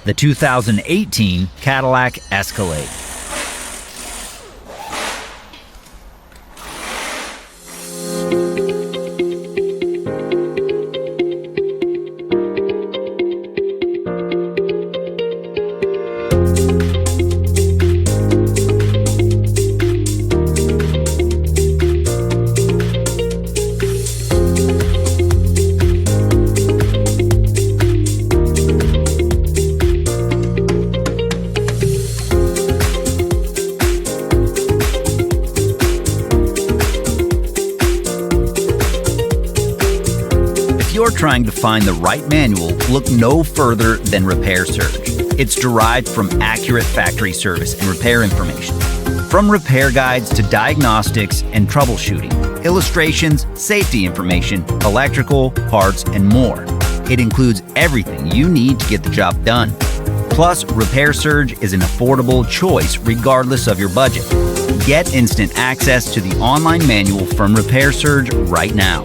the 2018 Cadillac Escalade. If you're trying to find the right manual, look no further than Repair Surge. It's derived from accurate factory service and repair information. From repair guides to diagnostics and troubleshooting, illustrations, safety information, electrical, parts, and more. It includes everything you need to get the job done. Plus, Repair Surge is an affordable choice regardless of your budget. Get instant access to the online manual from Repair Surge right now.